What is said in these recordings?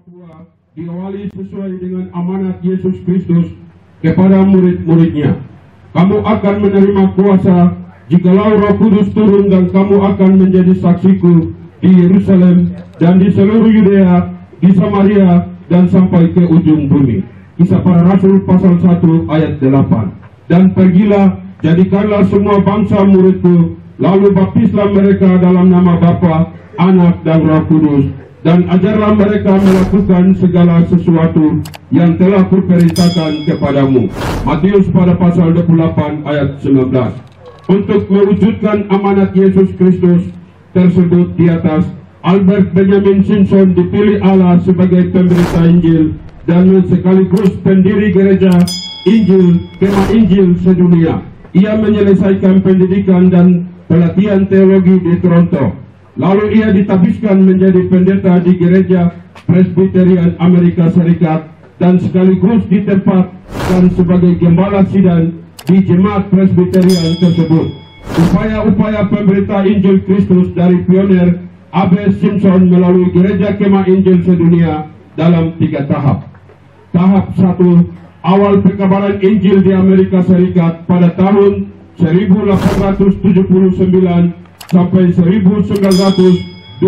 Papua diawali sesuai dengan amanat Yesus Kristus kepada murid-muridnya. Kamu akan menerima kuasa jikalau Roh Kudus turun, dan kamu akan menjadi saksiku di Yerusalem dan di seluruh Yudea, di Samaria, dan sampai ke ujung bumi. Kisah Para Rasul pasal 1 ayat 8. Dan pergilah, jadikanlah semua bangsa muridku, lalu baptislah mereka dalam nama Bapa, Anak, dan Roh Kudus, dan ajarlah mereka melakukan segala sesuatu yang telah kuperintahkan kepadamu. Matius pada pasal 28 ayat 19. Untuk mewujudkan amanat Yesus Kristus tersebut di atas, Albert Benjamin Simpson dipilih Allah sebagai pemberita Injil dan sekaligus pendiri gereja Injil, Kemah Injil sedunia. Ia menyelesaikan pendidikan dan pelatihan teologi di Toronto. Lalu ia ditabiskan menjadi pendeta di gereja Presbyterian Amerika Serikat dan sekaligus ditempatkan sebagai gembala sidang di jemaat Presbyterian tersebut. Upaya-upaya pemberita Injil Kristus dari pionir A.B. Simpson melalui gereja Kemah Injil sedunia dalam 3 tahap. Tahap 1, awal pekabaran Injil di Amerika Serikat pada tahun 1879 sampai 1928.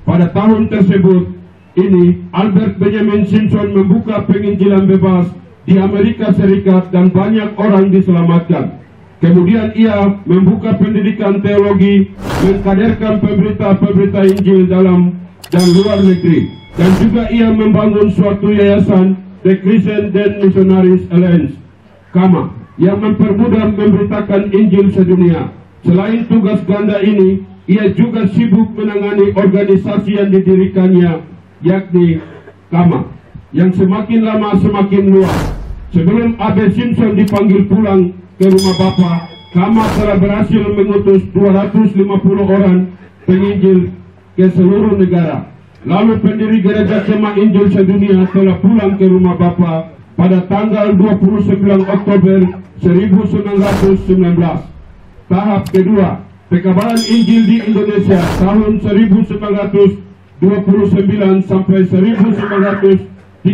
Pada tahun tersebut ini, Albert Benjamin Simpson membuka penginjilan bebas di Amerika Serikat dan banyak orang diselamatkan. Kemudian ia membuka pendidikan teologi, mengkaderkan pemberita-pemberita Injil dalam dan luar negeri, dan juga ia membangun suatu yayasan, The Christian Missionaries Alliance, KAMA, yang mempermudah memberitakan Injil sedunia. Selain tugas ganda ini, ia juga sibuk menangani organisasi yang didirikannya, yakni KAMA, yang semakin lama semakin luas. Sebelum A.B. Simpson dipanggil pulang ke rumah Bapa, KAMA telah berhasil mengutus 250 orang penginjil ke seluruh negara. Lalu pendiri gereja Kemah Injil sedunia telah pulang ke rumah Bapa pada tanggal 29 Oktober 1919. Tahap kedua, pekabaran Injil di Indonesia tahun 1929 sampai 1938.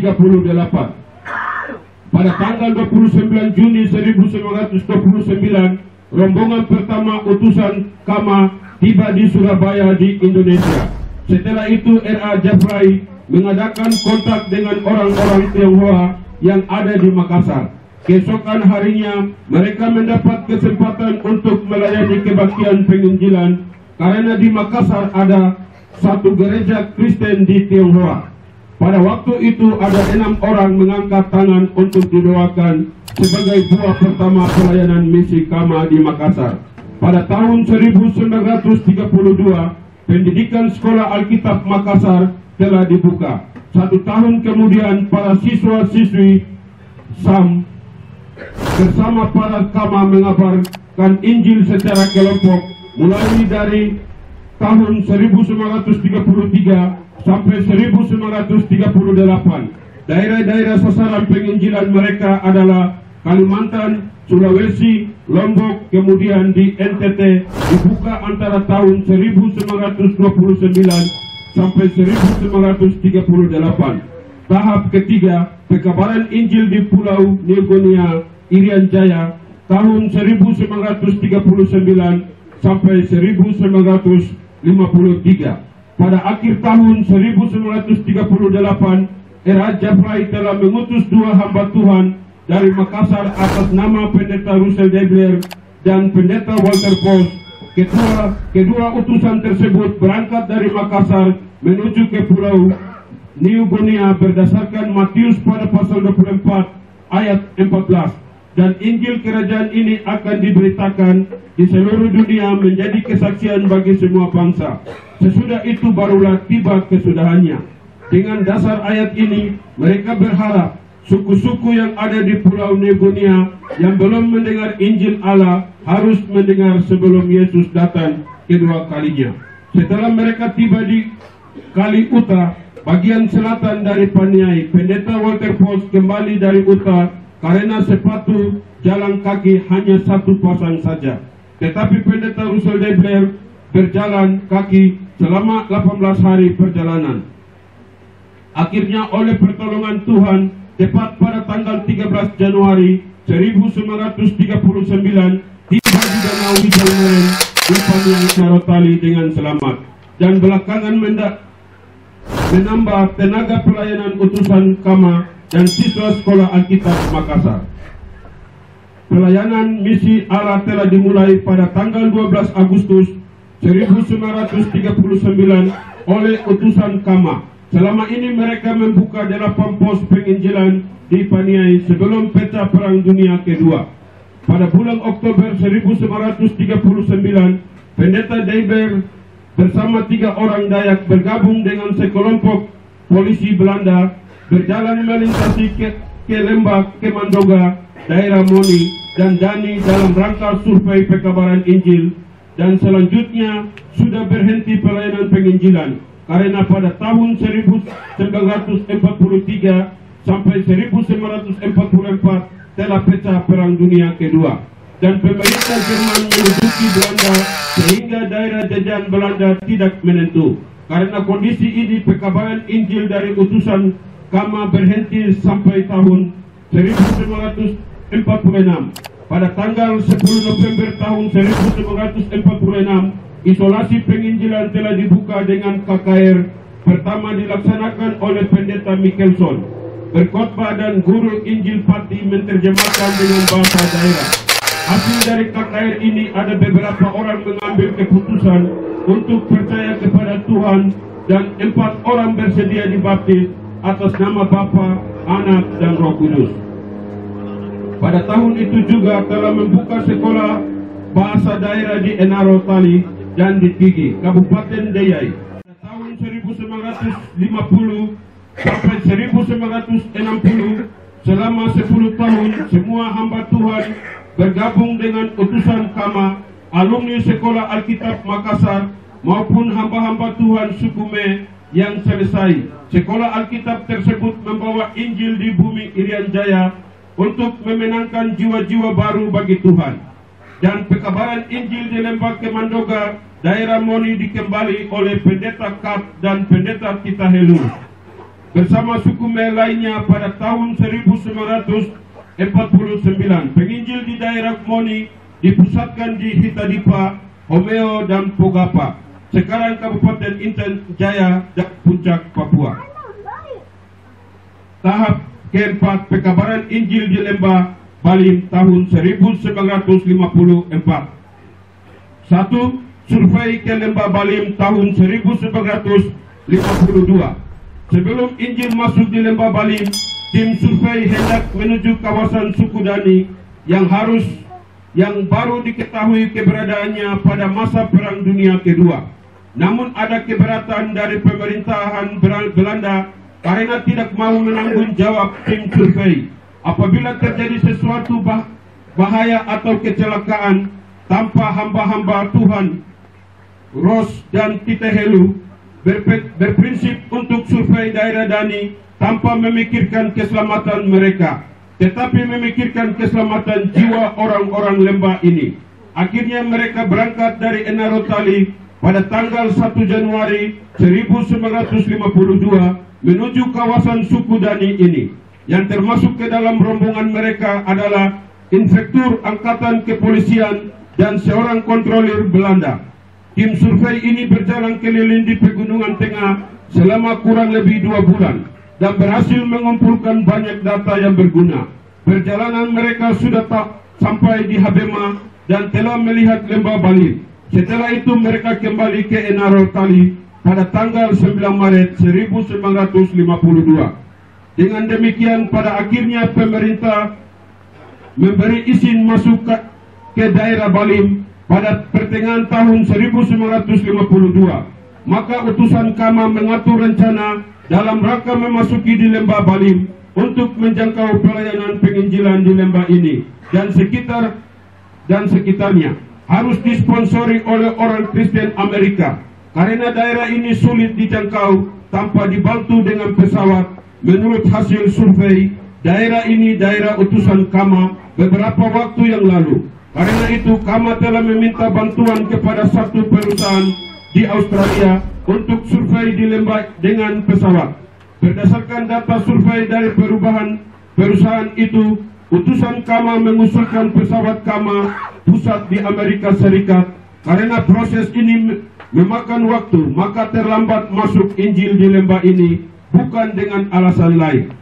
Pada tanggal 29 Juni 1929, rombongan pertama utusan KAMA tiba di Surabaya di Indonesia. Setelah itu R.A. Jafrai mengadakan kontak dengan orang-orang Tionghoa yang ada di Makassar. Keesokan harinya, mereka mendapat kesempatan untuk melayani kebaktian penginjilan karena di Makassar ada satu gereja Kristen di Tionghoa. Pada waktu itu ada 6 orang mengangkat tangan untuk didoakan sebagai buah pertama pelayanan misi KAMA di Makassar. Pada tahun 1932, pendidikan Sekolah Alkitab Makassar telah dibuka. 1 tahun kemudian, para siswa-siswi SAM bersama para KAMA mengabarkan Injil secara kelompok mulai dari tahun 1933 sampai 1938. Daerah-daerah sasaran penginjilan mereka adalah Kalimantan, Sulawesi, Lombok, kemudian di NTT dibuka antara tahun 1929 sampai 1938. Tahap ketiga, pekabaran Injil di Pulau New Guinea, Irian Jaya, tahun 1939 sampai 1953. Pada akhir tahun 1938, R.A. Jafrai telah mengutus 2 hamba Tuhan dari Makassar atas nama Pendeta Russell Debler dan Pendeta Walter Post. Kedua utusan tersebut berangkat dari Makassar menuju ke Pulau New Guinea berdasarkan Matius pada pasal 24 ayat 14. Dan Injil kerajaan ini akan diberitakan di seluruh dunia menjadi kesaksian bagi semua bangsa. Sesudah itu barulah tiba kesudahannya. Dengan dasar ayat ini, mereka berharap suku-suku yang ada di Pulau New Guinea yang belum mendengar Injil Allah harus mendengar sebelum Yesus datang kedua kalinya. Setelah mereka tiba di Kali Uta, bagian selatan dari Paniai, Pendeta Walter Post kembali dari Uta karena sepatu jalan kaki hanya 1 pasang saja. Tetapi Pendeta Russell Debler berjalan kaki selama 18 hari perjalanan. Akhirnya oleh pertolongan Tuhan, tepat pada tanggal 13 Januari 1939, tiba di Danau Hijau-Meren di Paniai Narotali dengan selamat. Dan belakangan menambah tenaga pelayanan utusan Kama dan siswa sekolah Alkitab Makassar. Pelayanan misi Allah telah dimulai pada tanggal 12 Agustus 1939 oleh utusan Kama. Selama ini mereka membuka 8 pos penginjilan di Paniai sebelum pecah Perang Dunia Kedua. Pada bulan Oktober 1939, Pendeta Deiber bersama 3 orang Dayak bergabung dengan sekelompok polisi Belanda berjalan melintasi ke lembah Kemandoga, daerah Moni dan Dani dalam rangka survei pekabaran Injil, dan selanjutnya sudah berhenti pelayanan penginjilan karena pada tahun 1943 sampai 1944 telah pecah Perang Dunia Kedua dan pemerintah Jerman menduduki Belanda sehingga daerah jajahan Belanda tidak menentu. Karena kondisi ini, pekabaran Injil dari utusan Kama berhenti sampai tahun 1946. Pada tanggal 10 November tahun 1946, isolasi penginjilan telah dibuka dengan KKR pertama dilaksanakan oleh Pendeta Michelson. Berkhotbah dan guru Injil Pati menerjemahkan dengan bahasa daerah. Hasil dari KKR ini ada beberapa orang mengambil keputusan untuk percaya kepada Tuhan dan 4 orang bersedia dibaptis atas nama Bapa, Anak, dan Roh Kudus. Pada tahun itu juga telah membuka sekolah bahasa daerah di Enaro Tali dan di Tigi, Kabupaten Deyai. Pada tahun 1950 sampai 1960, selama 10 tahun, semua hamba Tuhan bergabung dengan utusan Kama, alumni Sekolah Alkitab Makassar, maupun hamba-hamba Tuhan suku Me yang selesai. Sekolah Alkitab tersebut membawa Injil di bumi Irian Jaya untuk memenangkan jiwa-jiwa baru bagi Tuhan. Dan pekabaran Injil di lembah Kemandoga, daerah Moni dikembali oleh Pendeta Kat dan Pendeta Tita Helu bersama suku Me lainnya pada tahun 1949. Penginjil di daerah Moni dipusatkan di Hitadipa, Homeo, dan Pogapa, sekarang Kabupaten Intan Jaya dan Puncak, Papua. Tahap keempat, pekabaran Injil di lembah Balim tahun 1954. 1. Survei ke lembah Balim tahun 1952. Sebelum Injil masuk di lembah Balim, tim survei hendak menuju kawasan suku Dani yang baru diketahui keberadaannya pada masa Perang Dunia Kedua. Namun ada keberatan dari pemerintahan Belanda karena tidak mau menanggung jawab tim survei apabila terjadi sesuatu bahaya atau kecelakaan tanpa hamba-hamba Tuhan. Ros dan Tite Helu berprinsip untuk survei daerah Dani tanpa memikirkan keselamatan mereka, tetapi memikirkan keselamatan jiwa orang-orang lembah ini. Akhirnya mereka berangkat dari Enaro Tali pada tanggal 1 Januari 1952 menuju kawasan suku Dani ini. Yang termasuk ke dalam rombongan mereka adalah inspektur angkatan kepolisian dan seorang kontrolir Belanda. Tim survei ini berjalan keliling di Pegunungan Tengah selama kurang lebih 2 bulan dan berhasil mengumpulkan banyak data yang berguna. Perjalanan mereka sudah sampai di Habema dan telah melihat lembah Balim. Setelah itu mereka kembali ke Enaro Tali pada tanggal 9 Maret 1952. Dengan demikian pada akhirnya pemerintah memberi izin masuk ke daerah Balim pada pertengahan tahun 1952. Maka utusan Kama mengatur rencana dalam rangka memasuki di lembah Balim untuk menjangkau pelayanan penginjilan di lembah ini dan sekitarnya. Harus disponsori oleh orang Kristen Amerika karena daerah ini sulit dijangkau tanpa dibantu dengan pesawat. Menurut hasil survei, daerah ini daerah utusan Kama beberapa waktu yang lalu. Karena itu Kama telah meminta bantuan kepada satu perusahaan di Australia untuk survei di lembah dengan pesawat. Berdasarkan data survei dari perusahaan itu, utusan KAMA mengusulkan pesawat KAMA pusat di Amerika Serikat. Karena proses ini memakan waktu, maka terlambat masuk Injil di lembah ini, bukan dengan alasan lain.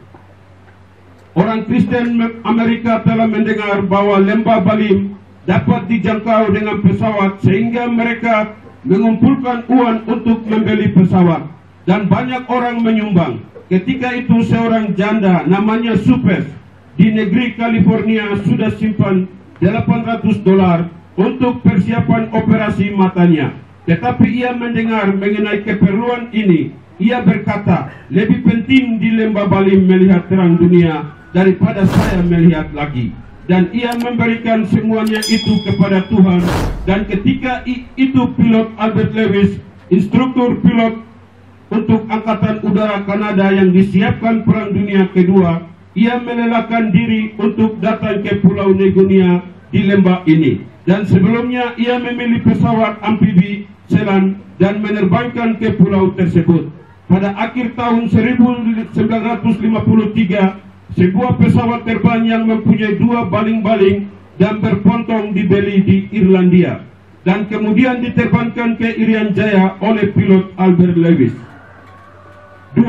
Orang Kristen Amerika telah mendengar bahwa lembah Balim dapat dijangkau dengan pesawat, sehingga mereka mengumpulkan uang untuk membeli pesawat, dan banyak orang menyumbang. Ketika itu seorang janda namanya Supes di negeri California sudah simpan $800 untuk persiapan operasi matanya. Tetapi ia mendengar mengenai keperluan ini. Ia berkata, lebih penting di lembah Balim melihat terang dunia daripada saya melihat lagi. Dan ia memberikan semuanya itu kepada Tuhan. Dan ketika itu pilot Albert Lewis, instruktur pilot untuk Angkatan Udara Kanada yang disiapkan Perang Dunia Kedua, ia melelahkan diri untuk datang ke Pulau Negunia di lembah ini. Dan sebelumnya ia memilih pesawat amfibi Selan dan menerbangkan ke pulau tersebut. Pada akhir tahun 1953, sebuah pesawat terbang yang mempunyai 2 baling-baling dan berpontong dibeli di Irlandia, dan kemudian diterbangkan ke Irian Jaya oleh pilot Albert Lewis. 2.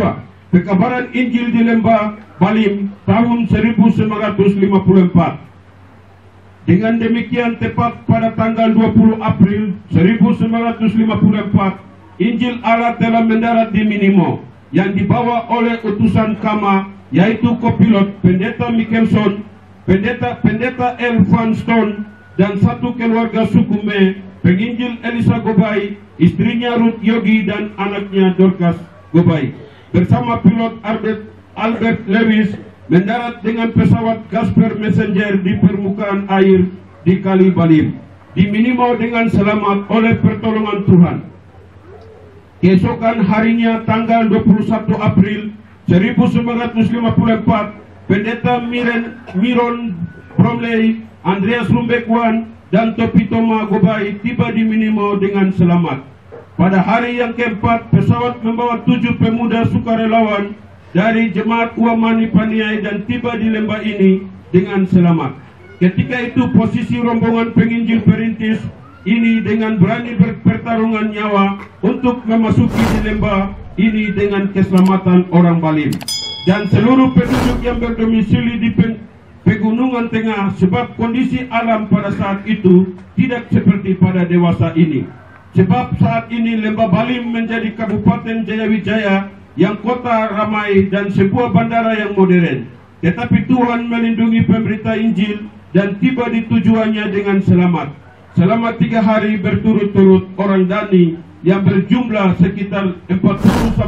Pekabaran Injil di lembah Balim tahun 1954. Dengan demikian, tepat pada tanggal 20 April 1954, Injil Allah telah mendarat di Minimo, yang dibawa oleh utusan KAMA, yaitu kopilot Pendeta Mickelson, Pendeta L. Van Stone, dan satu keluarga suku Me, penginjil Elisa Gobai, istrinya Ruth Yogi, dan anaknya Dorcas Gobai. Bersama pilot Albert Lewis mendarat dengan pesawat Casper Messenger di permukaan air di Kali Balim, di Minimo dengan selamat oleh pertolongan Tuhan. Keesokan harinya tanggal 21 April 1954, Pendeta Miron Bromley, Andreas Rumbekwan, dan Topi Toma Gobai tiba di Minimo dengan selamat. Pada hari yang keempat, pesawat membawa 7 pemuda sukarelawan dari Jemaat Uamani Paniai dan tiba di lembah ini dengan selamat. Ketika itu posisi rombongan penginjil perintis ini dengan berani berpertarungan nyawa untuk memasuki di lembah ini dengan keselamatan orang Balim dan seluruh penduduk yang berdomisili di pegunungan tengah, sebab kondisi alam pada saat itu tidak seperti pada dewasa ini. Sebab saat ini lembah Balim menjadi Kabupaten Jayawijaya yang kota ramai dan sebuah bandara yang modern. Tetapi Tuhan melindungi pemberita Injil dan tiba di tujuannya dengan selamat. Selama 3 hari berturut-turut, orang Dani yang berjumlah sekitar 40-50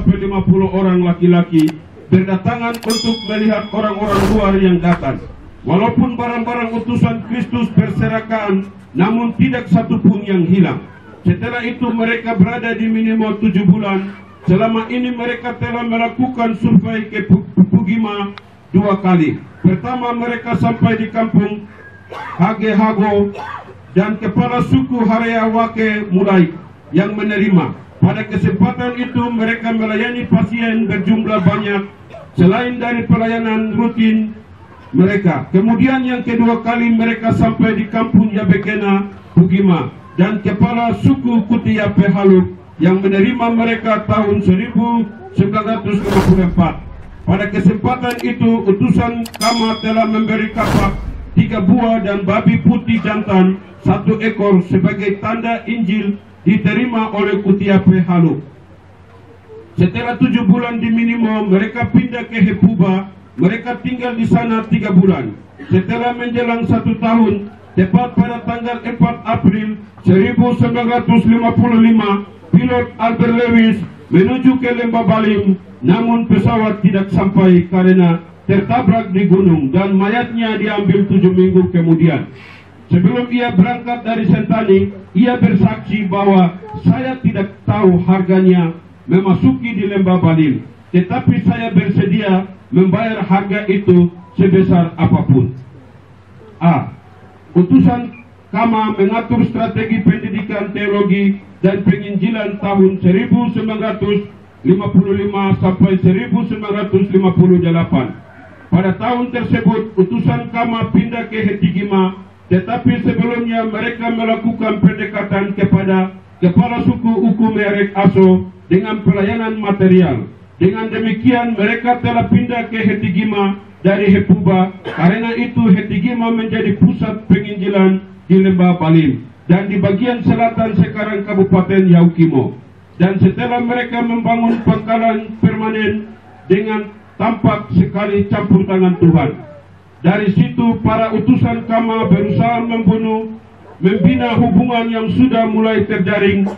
orang laki-laki berdatangan untuk melihat orang-orang luar yang datang. Walaupun barang-barang utusan Kristus berserakan, namun tidak satu pun yang hilang. Setelah itu mereka berada di Minimo 7 bulan. Selama ini mereka telah melakukan survei ke Pugima 2 kali. Pertama mereka sampai di kampung Hagehago dan kepala suku Harea Wake mulai yang menerima. Pada kesempatan itu mereka melayani pasien berjumlah banyak selain dari pelayanan rutin mereka. Kemudian yang kedua kali mereka sampai di kampung Yabekena Pugima dan kepala suku Kutia Pehaluk yang menerima mereka tahun 1954. Pada kesempatan itu utusan KAMA telah memberi kapak 3 buah dan babi putih jantan 1 ekor sebagai tanda Injil diterima oleh Kutia Pehaluk. Setelah 7 bulan di Minimo, mereka pindah ke Hepuba. Mereka tinggal di sana 3 bulan. Setelah menjelang 1 tahun, tepat pada tanggal 4 April 1955, pilot Albert Lewis menuju ke lembah Balim, namun pesawat tidak sampai karena tertabrak di gunung dan mayatnya diambil 7 minggu kemudian. Sebelum ia berangkat dari Sentani, ia bersaksi bahwa saya tidak tahu harganya memasuki di lembah Balim, tetapi saya bersedia membayar harga itu sebesar apapun. A. Utusan KAMA mengatur strategi pendidikan teologi dan penginjilan tahun 1955 sampai 1958. Pada tahun tersebut, utusan Kama pindah ke Hetigima, tetapi sebelumnya mereka melakukan pendekatan kepada kepala suku Ukumerek Aso dengan pelayanan material. Dengan demikian, mereka telah pindah ke Hetigima dari Hepuba. Karena itu, Hetigima menjadi pusat penginjilan di Lembah Balim dan di bagian selatan sekarang Kabupaten Yaukimo. Dan setelah mereka membangun pangkalan permanen dengan tampak sekali campur tangan Tuhan. Dari situ para utusan Kama berusaha membina hubungan yang sudah mulai terjaring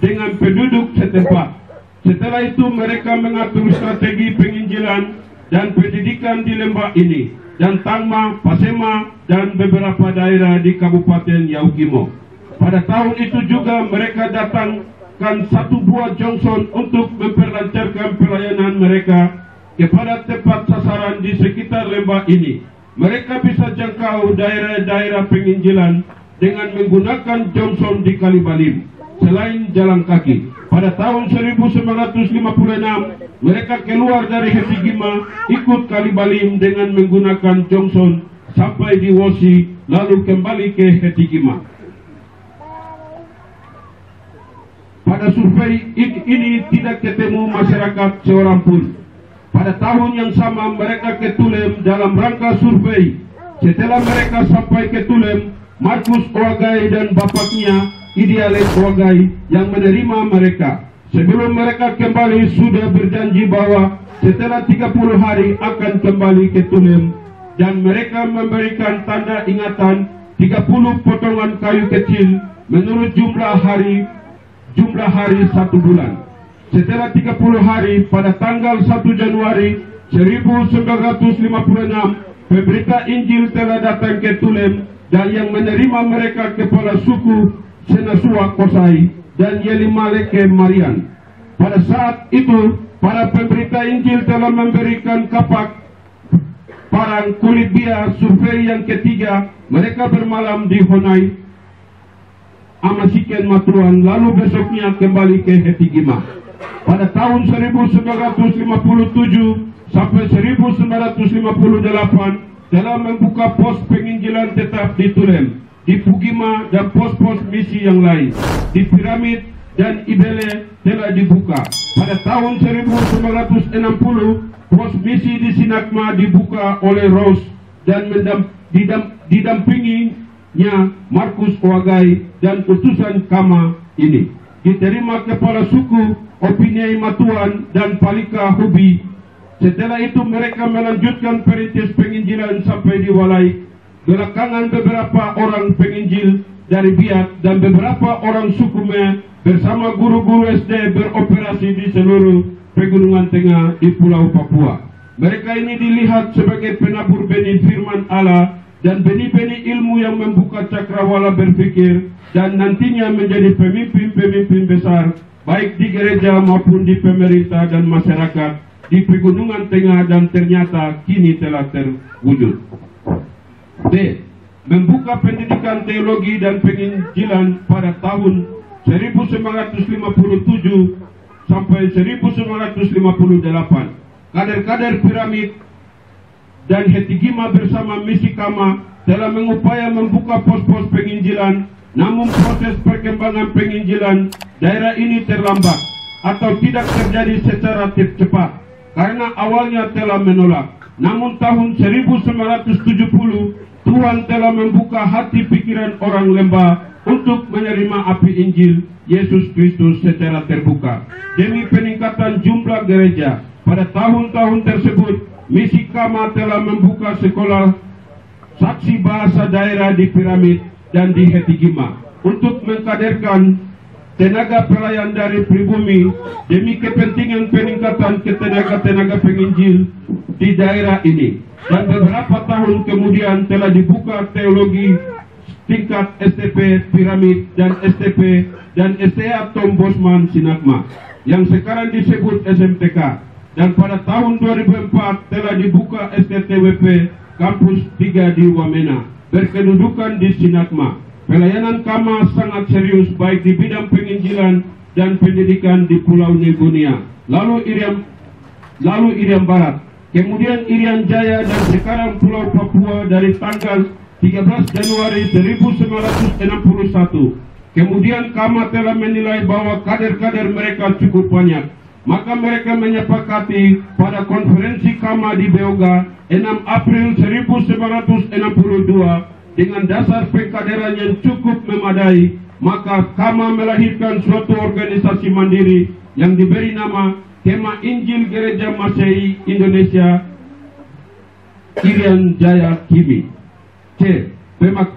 dengan penduduk setempat. Setelah itu mereka mengatur strategi penginjilan dan pendidikan di lembah ini, dan Tangma, Pasema, dan beberapa daerah di Kabupaten Yaukimo. Pada tahun itu juga mereka datangkan satu buah Johnson untuk memperlancarkan pelayanan mereka kepada tempat sasaran di sekitar lembah ini. Mereka bisa jangkau daerah-daerah penginjilan dengan menggunakan Johnson di Kalibalim selain jalan kaki. Pada tahun 1956 mereka keluar dari Hetigima ikut Kalibalim dengan menggunakan Johnson sampai di Wosi, lalu kembali ke Hetigima. Pada survei ini tidak ketemu masyarakat seorang pun. Pada tahun yang sama mereka ke Tulem dalam rangka survei. Setelah mereka sampai ke Tulem, Markus Oagai dan bapaknya Ideales Oagai yang menerima mereka. Sebelum mereka kembali sudah berjanji bahwa setelah 30 hari akan kembali ke Tulem, dan mereka memberikan tanda ingatan 30 potongan kayu kecil menurut jumlah hari 1 bulan. Setelah 30 hari, pada tanggal 1 Januari 1956, pemberita Injil telah datang ke Tulem, dan yang menerima mereka kepala suku Senasua Kosai dan Yelimaleke Marian. Pada saat itu, para pemberita Injil telah memberikan kapak parang kulit bia. Survei yang ketiga, mereka bermalam di Honai Amasiken Matuan, lalu besoknya kembali ke Hetigima. Pada tahun 1957 sampai 1958 telah membuka pos penginjilan tetap di Tulem, di Pugima, dan pos-pos misi yang lain. Di Piramid dan Ibele telah dibuka. Pada tahun 1960 pos misi di Sinakma dibuka oleh Rose dan didampinginya Markus Oagai dan utusan Kama ini. Diterima kepala suku Opiniai Matuan dan Palika Hubi. Setelah itu mereka melanjutkan perintis penginjilan sampai di Walai. Belakangan beberapa orang penginjil dari Biak dan beberapa orang suku Me bersama guru-guru SD beroperasi di seluruh Pegunungan Tengah di Pulau Papua. Mereka ini dilihat sebagai penabur benih firman Allah dan benih-benih ilmu yang membuka cakrawala berpikir dan nantinya menjadi pemimpin-pemimpin besar baik di gereja maupun di pemerintah dan masyarakat di Pegunungan Tengah, dan ternyata kini telah terwujud. B. Membuka pendidikan teologi dan penginjilan pada tahun 1957 sampai 1958. Kader-kader Piramid dan Hetigima bersama misi Kama telah mengupaya membuka pos-pos penginjilan, namun proses perkembangan penginjilan daerah ini terlambat atau tidak terjadi secara cepat karena awalnya telah menolak. Namun tahun 1970 Tuhan telah membuka hati pikiran orang lembah untuk menerima api Injil Yesus Kristus secara terbuka demi peningkatan jumlah gereja. Pada tahun-tahun tersebut misi Kama telah membuka sekolah saksi bahasa daerah di Piramid dan di Hetigima untuk mengkaderkan tenaga pelayan dari pribumi demi kepentingan peningkatan tenaga penginjil di daerah ini. Dan beberapa tahun kemudian telah dibuka teologi tingkat STP Piramid dan STP dan STA Tom Bosman Sinakma yang sekarang disebut SMTK. Dan pada tahun 2004 telah dibuka STTWP Kampus 3 di Wamena berkedudukan di Sinakma. Pelayanan Kama sangat serius baik di bidang penginjilan dan pendidikan di Pulau Negunia. lalu Irian Barat, kemudian Irian Jaya, dan sekarang Pulau Papua dari tanggal 13 Januari 1961. Kemudian Kama telah menilai bahwa kader-kader mereka cukup banyak. Maka mereka menyepakati pada konferensi Kama di Beoga 6 April 1962 dengan dasar pengkaderan yang cukup memadai. Maka Kama melahirkan suatu organisasi mandiri yang diberi nama Kema Injil Gereja Masehi Indonesia Irian Jaya Kimi. C.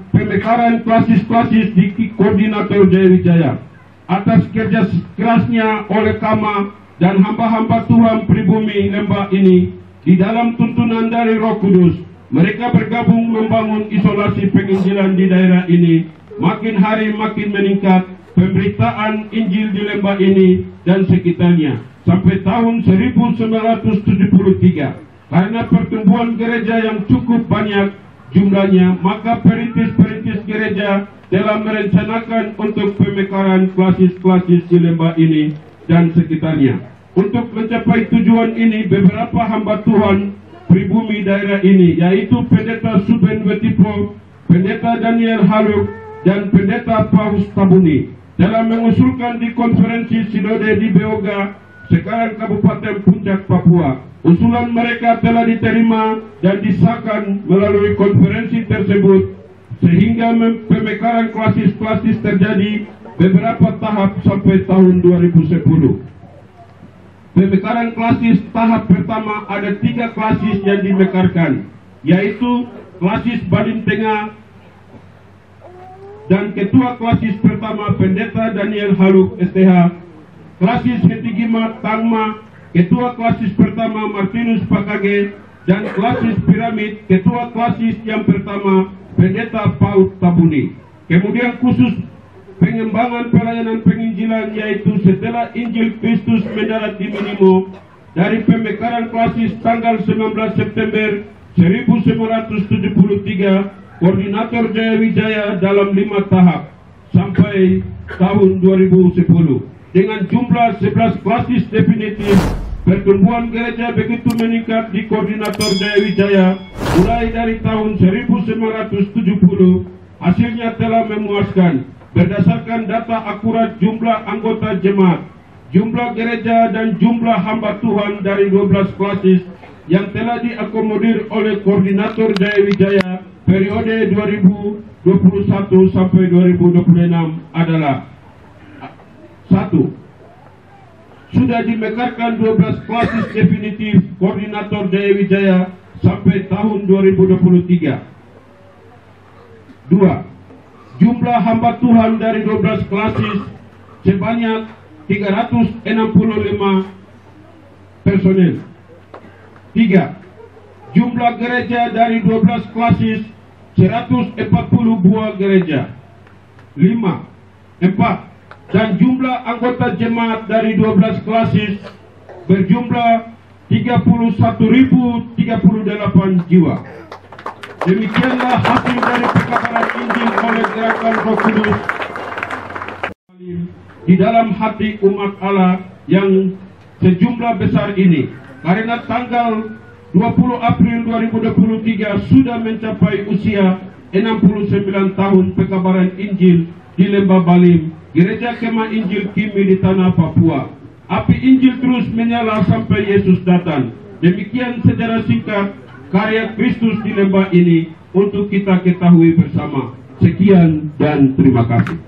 Pemekaran klasis-klasis di Koordinator Jaya Wijaya. Atas kerja kerasnya oleh Kama dan hamba-hamba Tuhan pribumi lembah ini, di dalam tuntunan dari Roh Kudus, mereka bergabung membangun isolasi penginjilan di daerah ini. Makin hari makin meningkat pemberitaan Injil di lembah ini dan sekitarnya sampai tahun 1973. Karena pertumbuhan gereja yang cukup banyak jumlahnya, maka perintis-perintis gereja telah merencanakan untuk pemekaran klasis-klasis di lembah ini dan sekitarnya. Untuk mencapai tujuan ini, beberapa hamba Tuhan pribumi daerah ini, yaitu Pendeta Suben Wetipo, Pendeta Daniel Haluk, dan Pendeta Paus Tabuni, telah mengusulkan di konferensi Sinode di Beoga, sekarang Kabupaten Puncak, Papua. Usulan mereka telah diterima dan disahkan melalui konferensi tersebut, sehingga pemekaran klasis-klasis terjadi beberapa tahap sampai tahun 2010. Pemekaran klasis tahap pertama ada 3 klasis yang dimekarkan, yaitu klasis Badim Tengah, dan ketua klasis pertama Pendeta Daniel Haluk STH, klasis Hetigima Tangma, ketua klasis pertama Martinus Pakage, dan klasis Piramid, ketua klasis yang pertama Pendeta Paus Tabuni. Kemudian khusus pengembangan pelayanan penginjilan, yaitu setelah Injil Kristus mendarat di Minimo, dari pemekaran klasis tanggal 19 September 1973, Koordinator Jaya Wijaya dalam 5 tahap sampai tahun 2010. Dengan jumlah 11 klasis definitif, pertumbuhan gereja begitu meningkat di Koordinator Jaya Wijaya mulai dari tahun 1970. Hasilnya telah memuaskan berdasarkan data akurat jumlah anggota jemaat, jumlah gereja, dan jumlah hamba Tuhan dari 12 klasis yang telah diakomodir oleh Koordinator Jaya Wijaya periode 2021 sampai 2026 adalah: 1. Sudah dimekarkan 12 klasis definitif Koordinator Jaya Wijaya sampai tahun 2023. 2. Jumlah hamba Tuhan dari 12 klasis sebanyak 365 personel. 3. Jumlah gereja dari 12 klasis 140 buah gereja. 5. 4. Dan jumlah anggota jemaat dari 12 klasis berjumlah 31.038 jiwa. Demikianlah hasil dari pekabaran Injil oleh Gerakan Roh Kudus di dalam hati umat Allah yang sejumlah besar ini. Karena tanggal 20 April 2023 sudah mencapai usia 69 tahun pekabaran Injil di Lembah Balim, Gereja Kema Injil Kimi di tanah Papua. Api Injil terus menyala sampai Yesus datang. Demikian secara singkat karya Kristus di lembah ini untuk kita ketahui bersama. Sekian dan terima kasih.